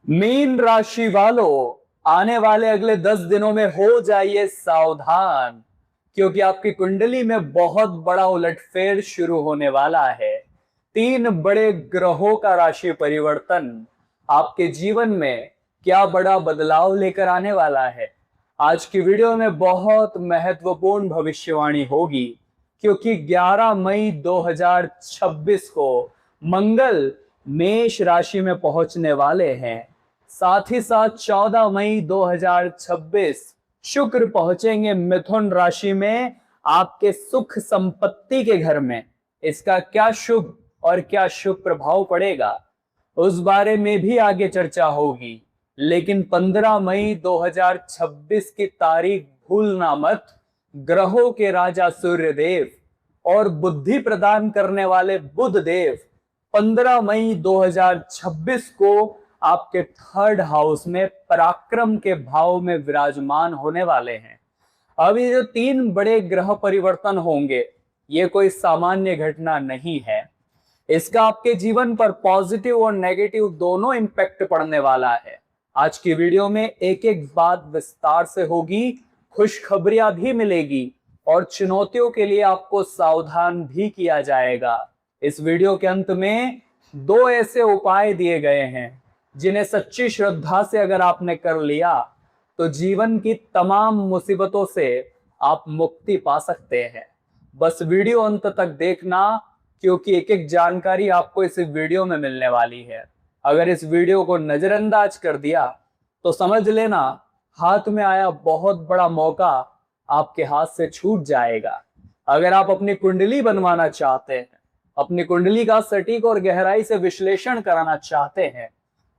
Mean राशि वालों, आने वाले अगले 10 दिनों में हो जाइए सावधान, क्योंकि आपकी कुंडली में बहुत बड़ा उलटफेर शुरू होने वाला है। 3 बड़े ग्रहों का राशि परिवर्तन आपके जीवन में क्या बड़ा बदलाव लेकर आने वाला है। आज की वीडियो में बहुत महत्वपूर्ण भविष्यवाणी होगी, क्योंकि 11 मई 2026 को मंगल मेष राशि में पहुंचने वाले हैं। साथ ही साथ 14 मई 2026 शुक्र पहुंचेंगे मिथुन राशि में, आपके सुख संपत्ति के घर में। इसका क्या शुभ और क्या शुभ प्रभाव पड़ेगा, उस बारे में भी आगे चर्चा होगी। लेकिन 15 मई 2026 की तारीख भूलना मत। ग्रहों के राजा सूर्य देव और बुद्धि प्रदान करने वाले बुध देव 15 मई 2026 को आपके 3rd हाउस में पराक्रम के भाव में विराजमान होने वाले हैं। अब ये जो 3 बड़े ग्रह परिवर्तन होंगे, ये कोई सामान्य घटना नहीं है। इसका आपके जीवन पर पॉजिटिव और नेगेटिव दोनों इंपैक्ट पड़ने वाला है। आज की वीडियो में एक एक बात विस्तार से होगी, खुशखबरियां भी मिलेगी और चुनौतियों के लिए आपको सावधान भी किया जाएगा। इस वीडियो के अंत में 2 ऐसे उपाय दिए गए हैं जिन्हें सच्ची श्रद्धा से अगर आपने कर लिया तो जीवन की तमाम मुसीबतों से आप मुक्ति पा सकते हैं। बस वीडियो अंत तक देखना, क्योंकि एक एक जानकारी आपको इस वीडियो में मिलने वाली है। अगर इस वीडियो को नजरअंदाज कर दिया तो समझ लेना हाथ में आया बहुत बड़ा मौका आपके हाथ से छूट जाएगा। अगर आप अपनी कुंडली बनवाना चाहते हैं, अपनी कुंडली का सटीक और गहराई से विश्लेषण कराना चाहते हैं,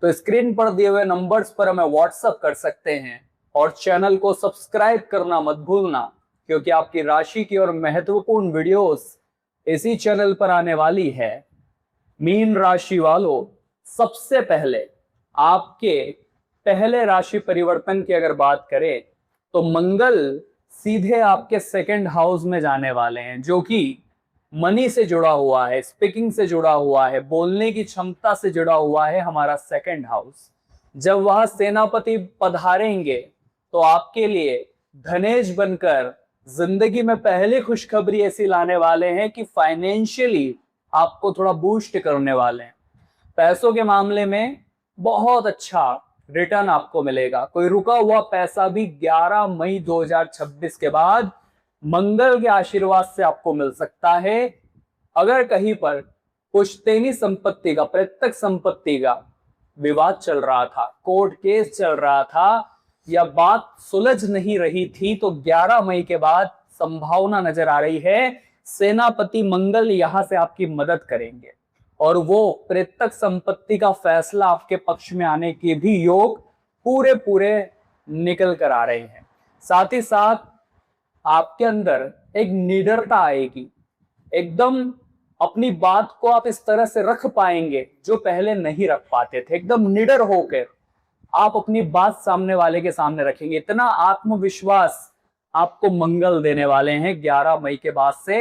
तो स्क्रीन पर दिए हुए नंबर्स पर हमें व्हाट्सएप कर सकते हैं। और चैनल को सब्सक्राइब करना मत भूलना, क्योंकि आपकी राशि की और महत्वपूर्ण वीडियोस इसी चैनल पर आने वाली है। मीन राशि वालों, सबसे पहले आपके पहले राशि परिवर्तन की अगर बात करें तो मंगल सीधे आपके 2nd हाउस में जाने वाले हैं, जो कि मनी से जुड़ा हुआ है, स्पीकिंग से जुड़ा हुआ है, बोलने की क्षमता से जुड़ा हुआ है हमारा 2nd हाउस। जब वह सेनापति पधारेंगे तो आपके लिए धनेश बनकर जिंदगी में पहली खुशखबरी ऐसी लाने वाले हैं कि फाइनेंशियली आपको थोड़ा बूस्ट करने वाले हैं। पैसों के मामले में बहुत अच्छा रिटर्न आपको मिलेगा। कोई रुका हुआ पैसा भी 11 मई 2026 के बाद मंगल के आशीर्वाद से आपको मिल सकता है। अगर कहीं पर पुश्तैनी संपत्ति का, प्रत्यक्ष संपत्ति का विवाद चल रहा था, कोर्ट केस चल रहा था, या बात सुलझ नहीं रही थी, तो 11 मई के बाद संभावना नजर आ रही है सेनापति मंगल यहां से आपकी मदद करेंगे और वो प्रत्यक्ष संपत्ति का फैसला आपके पक्ष में आने के भी योग पूरे पूरे निकल कर आ रहे हैं। साथ ही साथ आपके अंदर एक निडरता आएगी, एकदम अपनी बात को आप इस तरह से रख पाएंगे जो पहले नहीं रख पाते थे। एकदम निडर होकर आप अपनी बात सामने वाले के सामने रखेंगे। इतना आत्मविश्वास आपको मंगल देने वाले हैं 11 मई के बाद से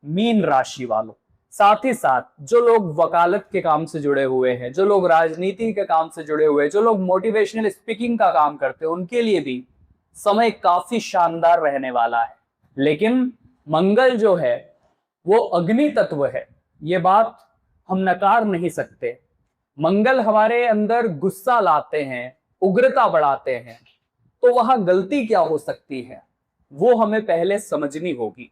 मीन राशि वालों। साथ ही साथ जो लोग वकालत के काम से जुड़े हुए हैं, जो लोग राजनीति के काम से जुड़े हुए हैं, जो लोग मोटिवेशनल स्पीकिंग का काम करते हैं, उनके लिए भी समय काफी शानदार रहने वाला है। लेकिन मंगल जो है वो अग्नि तत्व है, ये बात हम नकार नहीं सकते। मंगल हमारे अंदर गुस्सा लाते हैं, उग्रता बढ़ाते हैं, तो वहां गलती क्या हो सकती है वो हमें पहले समझनी होगी।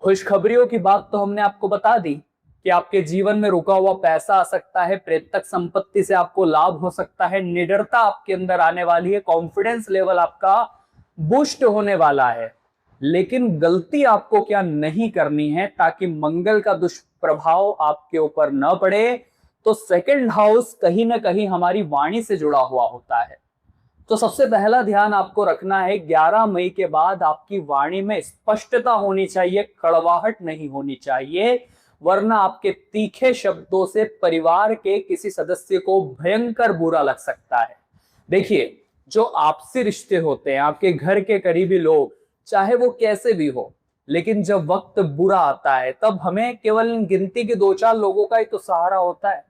खुशखबरियों की बात तो हमने आपको बता दी कि आपके जीवन में रुका हुआ पैसा आ सकता है, प्रत्यक्ष संपत्ति से आपको लाभ हो सकता है, निडरता आपके अंदर आने वाली है, कॉन्फिडेंस लेवल आपका बूस्ट होने वाला है। लेकिन गलती आपको क्या नहीं करनी है ताकि मंगल का दुष्प्रभाव आपके ऊपर न पड़े, तो 2nd हाउस कहीं ना कहीं हमारी वाणी से जुड़ा हुआ होता है। तो सबसे पहला ध्यान आपको रखना है, 11 मई के बाद आपकी वाणी में स्पष्टता होनी चाहिए, कड़वाहट नहीं होनी चाहिए, वरना आपके तीखे शब्दों से परिवार के किसी सदस्य को भयंकर बुरा लग सकता है। देखिए, जो आपसी रिश्ते होते हैं, आपके घर के करीबी लोग, चाहे वो कैसे भी हो, लेकिन जब वक्त बुरा आता है तब हमें केवल गिनती के 2-4 लोगों का ही तो सहारा होता है।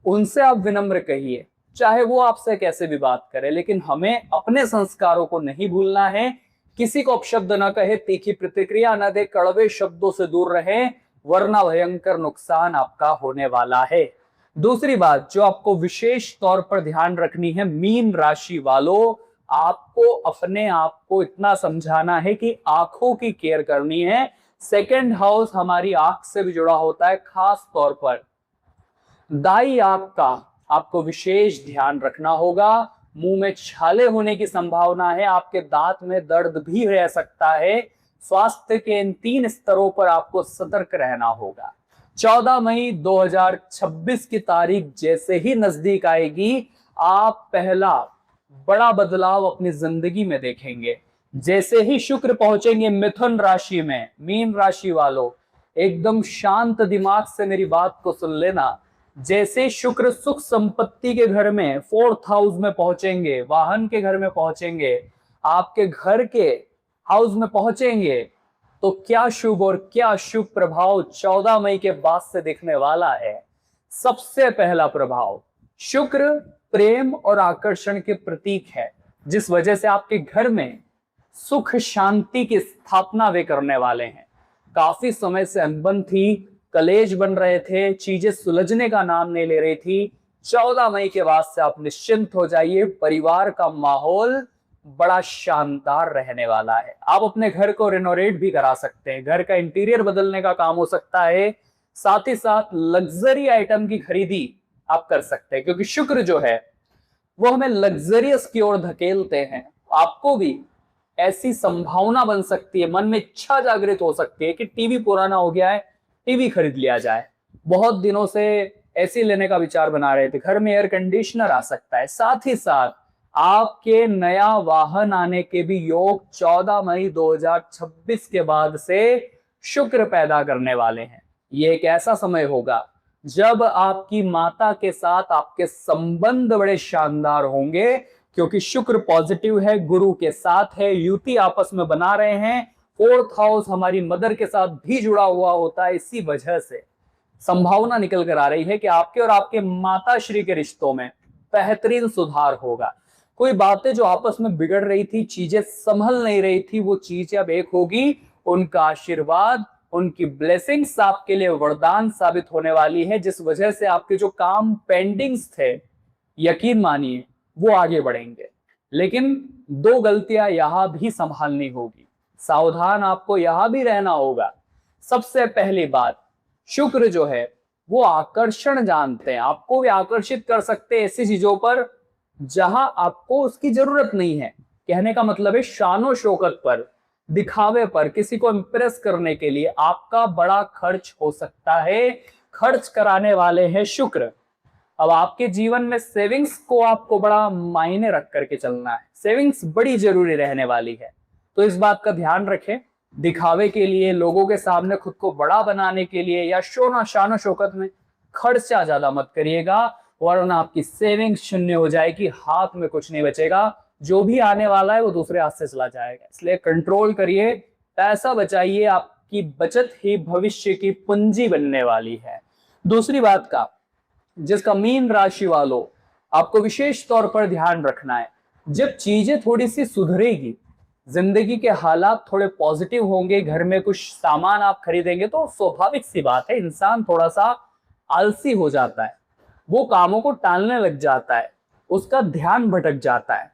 उनसे आप विनम्र कहिए, चाहे वो आपसे कैसे भी बात करे, लेकिन हमें अपने संस्कारों को नहीं भूलना है। किसी को अपशब्द न कहे, तीखी प्रतिक्रिया न दे, कड़वे शब्दों से दूर रहे, वरना भयंकर नुकसान आपका होने वाला है। दूसरी बात जो आपको विशेष तौर पर ध्यान रखनी है, मीन राशि वालों, आपको अपने आप को इतना समझाना है कि आंखों की केयर करनी है। सेकंड हाउस हमारी आंख से भी जुड़ा होता है, खास तौर पर दाई आंख का आपको विशेष ध्यान रखना होगा। मुंह में छाले होने की संभावना है, आपके दांत में दर्द भी रह सकता है। स्वास्थ्य के इन 3 स्तरों पर आपको सतर्क रहना होगा। 14 मई 2026 की तारीख जैसे ही नजदीक आएगी, आप पहला बड़ा बदलाव अपनी जिंदगी में देखेंगे। जैसे ही शुक्र पहुंचेंगे मिथुन राशि में, मीन राशि वालों एकदम शांत दिमाग से मेरी बात को सुन लेना। जैसे शुक्र सुख संपत्ति के घर में 4th हाउस में पहुंचेंगे, वाहन के घर में पहुंचेंगे, आपके घर के हाउस में पहुंचेंगे, तो क्या शुभ और क्या अशुभ प्रभाव 14 मई के बाद से दिखने वाला है। सबसे पहला प्रभाव, शुक्र प्रेम और आकर्षण के प्रतीक है, जिस वजह से आपके घर में सुख शांति की स्थापना वे करने वाले हैं। काफी समय से अनबन थी, कलेश बन रहे थे, चीजें सुलझने का नाम नहीं ले रही थी। 14 मई के बाद से आप निश्चिंत हो जाइए, परिवार का माहौल बड़ा शानदार रहने वाला है। आप अपने घर को रिनोवेट भी करा सकते हैं, घर का इंटीरियर बदलने का काम हो सकता है, साथ ही साथ लग्जरी आइटम की खरीदी आप कर सकते हैं, क्योंकि शुक्र जो है वो हमें लग्जरियस की ओर धकेलते हैं। आपको भी ऐसी संभावना बन सकती है, मन में इच्छा जागृत हो सकती है कि टीवी पुराना हो गया है, टीवी खरीद लिया जाए। बहुत दिनों से एसी लेने का विचार बना रहे थे, घर में एयर कंडीशनर आ सकता है। साथ ही साथ आपके नया वाहन आने के भी योग 14 मई 2026 के बाद से शुक्र पैदा करने वाले हैं। ये एक ऐसा समय होगा जब आपकी माता के साथ आपके संबंध बड़े शानदार होंगे, क्योंकि शुक्र पॉजिटिव है, गुरु के साथ है, युति आपस में बना रहे हैं। 4th हाउस हमारी मदर के साथ भी जुड़ा हुआ होता है, इसी वजह से संभावना निकल कर आ रही है कि आपके और आपके माता श्री के रिश्तों में बेहतरीन सुधार होगा। कोई बातें जो आपस में बिगड़ रही थी, चीजें संभल नहीं रही थी, वो चीजें अब एक होगी। उनका आशीर्वाद, उनकी ब्लेसिंग्स आपके लिए वरदान साबित होने वाली है, जिस वजह से आपके जो काम पेंडिंग्स थे, यकीन मानिए वो आगे बढ़ेंगे। लेकिन 2 गलतियां यहां भी संभालनी होगी, सावधान आपको यहां भी रहना होगा। सबसे पहली बात, शुक्र जो है वो आकर्षण जानते हैं, आपको भी आकर्षित कर सकते हैं ऐसी चीजों पर जहां आपको उसकी जरूरत नहीं है। कहने का मतलब है शानो शौकत पर, दिखावे पर, किसी को इंप्रेस करने के लिए आपका बड़ा खर्च हो सकता है। खर्च कराने वाले हैं शुक्र। अब आपके जीवन में सेविंग्स को आपको बड़ा मायने रख करके चलना है, सेविंग्स बड़ी जरूरी रहने वाली है, तो इस बात का ध्यान रखें। दिखावे के लिए, लोगों के सामने खुद को बड़ा बनाने के लिए या शोना शानो शौकत में खर्चा ज्यादा मत करिएगा, वरना आपकी सेविंग्स शून्य हो जाएगी, हाथ में कुछ नहीं बचेगा, जो भी आने वाला है वो दूसरे हाथ से चला जाएगा। इसलिए कंट्रोल करिए, पैसा बचाइए, आपकी बचत ही भविष्य की पूंजी बनने वाली है। दूसरी बात का, जिसका मीन राशि वालों आपको विशेष तौर पर ध्यान रखना है, जब चीजें थोड़ी सी सुधरेगी, जिंदगी के हालात थोड़े पॉजिटिव होंगे, घर में कुछ सामान आप खरीदेंगे, तो स्वाभाविक सी बात है इंसान थोड़ा सा आलसी हो जाता है, वो कामों को टालने लग जाता है, उसका ध्यान भटक जाता है,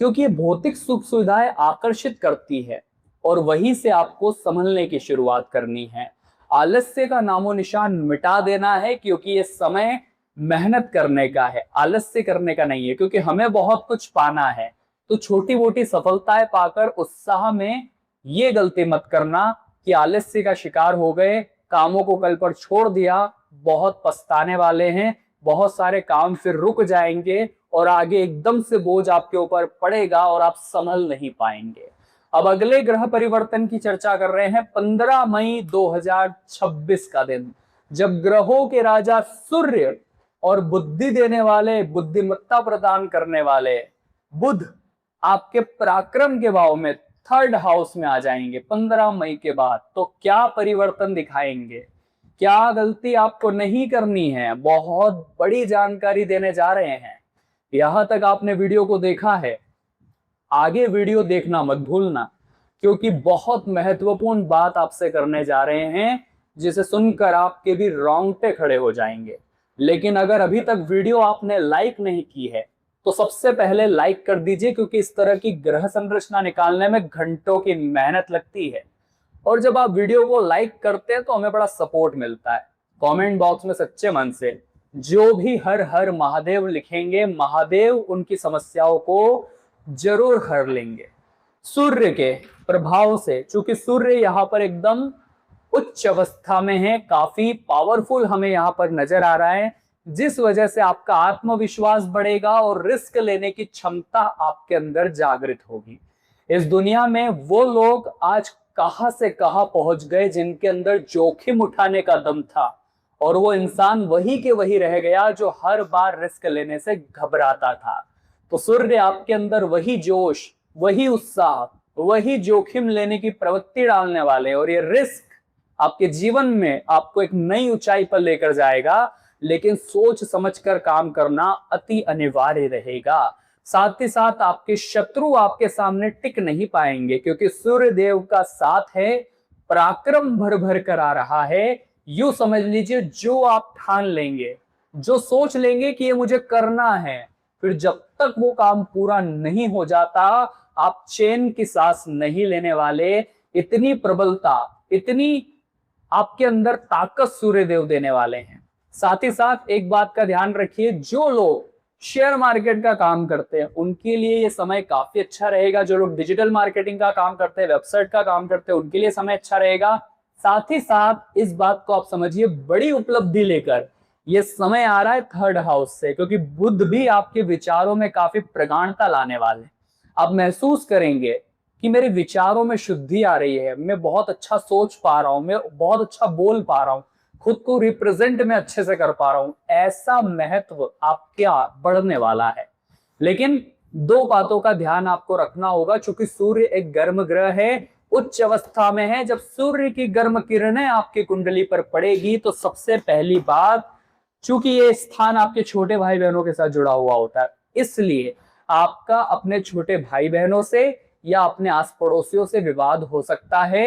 क्योंकि ये भौतिक सुख सुविधाएं आकर्षित करती है और वहीं से आपको संभलने की शुरुआत करनी है। आलस्य का नामो निशान मिटा देना है, क्योंकि ये समय मेहनत करने का है, आलस्य करने का नहीं है। क्योंकि हमें बहुत कुछ पाना है, तो छोटी मोटी सफलताएं पाकर उत्साह में ये गलती मत करना कि आलस्य का शिकार हो गए, कामों को कल पर छोड़ दिया, बहुत पछताने वाले हैं। बहुत सारे काम फिर रुक जाएंगे और आगे एकदम से बोझ आपके ऊपर पड़ेगा और आप संभल नहीं पाएंगे। अब अगले ग्रह परिवर्तन की चर्चा कर रहे हैं। 15 मई 2026 का दिन, जब ग्रहों के राजा सूर्य और बुद्धि देने वाले, बुद्धिमत्ता प्रदान करने वाले बुध आपके पराक्रम के भाव में 3rd हाउस में आ जाएंगे 15 मई के बाद, तो क्या परिवर्तन दिखाएंगे, क्या गलती आपको नहीं करनी है, बहुत बड़ी जानकारी देने जा रहे हैं। यहां तक आपने वीडियो को देखा है, आगे वीडियो देखना मत भूलना, क्योंकि बहुत महत्वपूर्ण बात आपसे करने जा रहे हैं जिसे सुनकर आपके भी रोंगटे खड़े हो जाएंगे। लेकिन अगर अभी तक वीडियो आपने लाइक नहीं की है तो सबसे पहले लाइक कर दीजिए, क्योंकि इस तरह की ग्रह संरचना निकालने में घंटों की मेहनत लगती है। और जब आप वीडियो को लाइक करते हैं तो हमें बड़ा सपोर्ट मिलता है। कमेंट बॉक्स में सच्चे मन से जो भी हर हर महादेव लिखेंगे, महादेव उनकी समस्याओं को जरूर हर लेंगे। सूर्य के प्रभाव से, चूंकि सूर्य यहाँ पर एकदम उच्च अवस्था में है, काफी पावरफुल हमें यहाँ पर नजर आ रहा है, जिस वजह से आपका आत्मविश्वास बढ़ेगा और रिस्क लेने की क्षमता आपके अंदर जागृत होगी। इस दुनिया में वो लोग आज कहां से कहां पहुंच गए जिनके अंदर जोखिम उठाने का दम था, और वो इंसान वही के वही रह गया जो हर बार रिस्क लेने से घबराता था। तो सूर्य आपके अंदर वही जोश, वही उत्साह, वही जोखिम लेने की प्रवृत्ति डालने वाले, और ये रिस्क आपके जीवन में आपको एक नई ऊंचाई पर लेकर जाएगा। लेकिन सोच समझकर काम करना अति अनिवार्य रहेगा। साथ ही साथ आपके शत्रु आपके सामने टिक नहीं पाएंगे, क्योंकि सूर्य देव का साथ है, पराक्रम भर भर कर आ रहा है। यूं समझ लीजिए, जो आप ठान लेंगे, जो सोच लेंगे कि ये मुझे करना है, फिर जब तक वो काम पूरा नहीं हो जाता आप चैन की सांस नहीं लेने वाले। इतनी प्रबलता, इतनी आपके अंदर ताकत सूर्य देव देने वाले हैं। साथ ही साथ एक बात का ध्यान रखिए, जो लोग शेयर मार्केट का काम करते हैं उनके लिए ये समय काफी अच्छा रहेगा। जो लोग डिजिटल मार्केटिंग का काम करते हैं, वेबसाइट का काम करते हैं, उनके लिए समय अच्छा रहेगा। साथ ही साथ इस बात को आप समझिए, बड़ी उपलब्धि लेकर ये समय आ रहा है थर्ड हाउस से, क्योंकि बुध भी आपके विचारों में काफी प्रगाढ़ता लाने वाले। आप महसूस करेंगे कि मेरे विचारों में शुद्धि आ रही है, मैं बहुत अच्छा सोच पा रहा हूं, मैं बहुत अच्छा बोल पा रहा हूं, खुद को रिप्रेजेंट में अच्छे से कर पा रहा हूं। ऐसा महत्व आपका बढ़ने वाला है। लेकिन दो बातों का ध्यान आपको रखना होगा, क्योंकि सूर्य एक गर्म ग्रह है, उच्च अवस्था में है। जब सूर्य की गर्म किरणें आपकी कुंडली पर पड़ेगी तो सबसे पहली बात, चूंकि ये स्थान आपके छोटे भाई बहनों के साथ जुड़ा हुआ होता है, इसलिए आपका अपने छोटे भाई बहनों से या अपने आस पड़ोसियों से विवाद हो सकता है।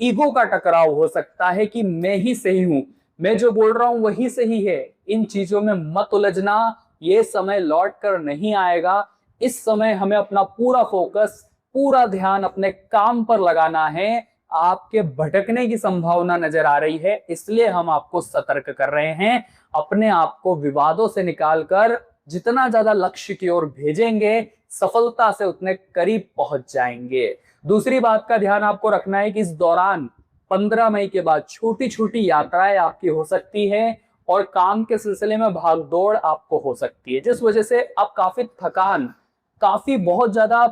ईगो का टकराव हो सकता है कि मैं ही सही हूं, मैं जो बोल रहा हूं वही सही है। इन चीजों में मत उलझना, ये समय लौट कर नहीं आएगा। इस समय हमें अपना पूरा फोकस, पूरा ध्यान अपने काम पर लगाना है। आपके भटकने की संभावना नजर आ रही है, इसलिए हम आपको सतर्क कर रहे हैं। अपने आप को विवादों से निकालकर जितना ज्यादा लक्ष्य की ओर भेजेंगे, सफलता से उतने करीब पहुंच जाएंगे। दूसरी बात का ध्यान आपको रखना है कि इस दौरान 15 मई के बाद छोटी छोटी यात्राएं आपकी हो सकती है, और काम के सिलसिले में भागदौड़ आपको हो सकती है, जिस वजह से आप काफी थकान, काफी बहुत ज्यादा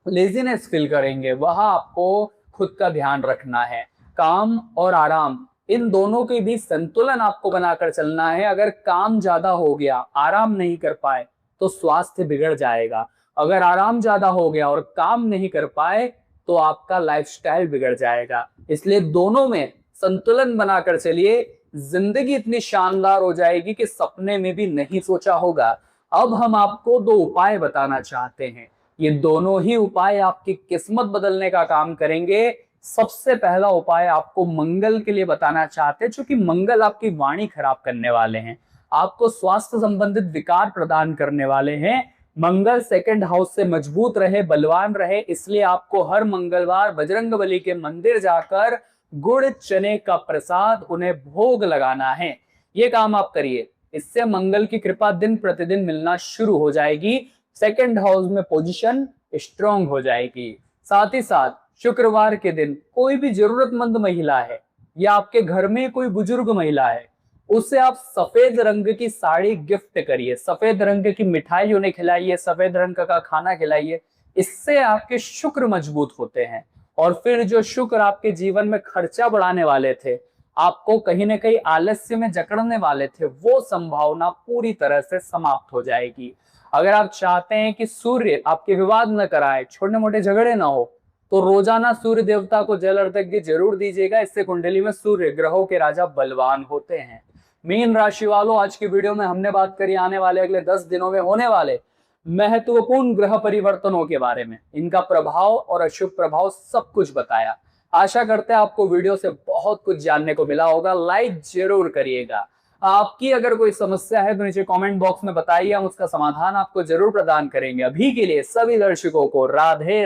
लेजीनेस फील करेंगे। वहां आपको खुद का ध्यान रखना है। काम और आराम, इन दोनों के बीच संतुलन आपको बनाकर चलना है। अगर काम ज्यादा हो गया, आराम नहीं कर पाए तो स्वास्थ्य बिगड़ जाएगा। अगर आराम ज्यादा हो गया और काम नहीं कर पाए तो आपका लाइफस्टाइल बिगड़ जाएगा। इसलिए दोनों में संतुलन बनाकर चलिए। जिंदगी इतनी शानदार हो जाएगी कि सपने में भी नहीं सोचा होगा। अब हम आपको दो उपाय बताना चाहते हैं। ये दोनों ही उपाय आपकी किस्मत बदलने का काम करेंगे। सबसे पहला उपाय आपको मंगल के लिए बताना चाहते हैं, क्योंकि मंगल आपकी वाणी खराब करने वाले हैं, आपको स्वास्थ्य संबंधित विकार प्रदान करने वाले हैं। मंगल सेकंड हाउस से मजबूत रहे, बलवान रहे, इसलिए आपको हर मंगलवार बजरंगबली के मंदिर जाकर गुड़ चने का प्रसाद उन्हें भोग लगाना है। ये काम आप करिए, इससे मंगल की कृपा दिन प्रतिदिन मिलना शुरू हो जाएगी। सेकंड हाउस में पोजीशन स्ट्रांग हो जाएगी। साथ ही साथ शुक्रवार के दिन कोई भी जरूरतमंद महिला है या आपके घर में कोई बुजुर्ग महिला है, उससे आप सफेद रंग की साड़ी गिफ्ट करिए, सफेद रंग की मिठाई उन्हें खिलाइए, सफेद रंग का खाना खिलाइए। इससे आपके शुक्र मजबूत होते हैं, और फिर जो शुक्र आपके जीवन में खर्चा बढ़ाने वाले थे, आपको कहीं ना कहीं आलस्य में जकड़ने वाले थे, वो संभावना पूरी तरह से समाप्त हो जाएगी। अगर आप चाहते हैं कि सूर्य आपके विवाद न कराए, छोटे मोटे झगड़े ना हो, तो रोजाना सूर्य देवता को जल अर्घ्य जरूर दीजिएगा। इससे कुंडली में सूर्य ग्रहों के राजा बलवान होते हैं। मीन राशि वालों, आज की वीडियो में हमने बात करी आने वाले अगले 10 दिनों में होने वाले महत्वपूर्ण ग्रह परिवर्तनों के बारे में, इनका प्रभाव और अशुभ प्रभाव सब कुछ बताया। आशा करते हैं आपको वीडियो से बहुत कुछ जानने को मिला होगा। लाइक जरूर करिएगा। आपकी अगर कोई समस्या है तो नीचे कमेंट बॉक्स में बताइए, हम उसका समाधान आपको जरूर प्रदान करेंगे। अभी के लिए सभी दर्शकों को राधे राधे।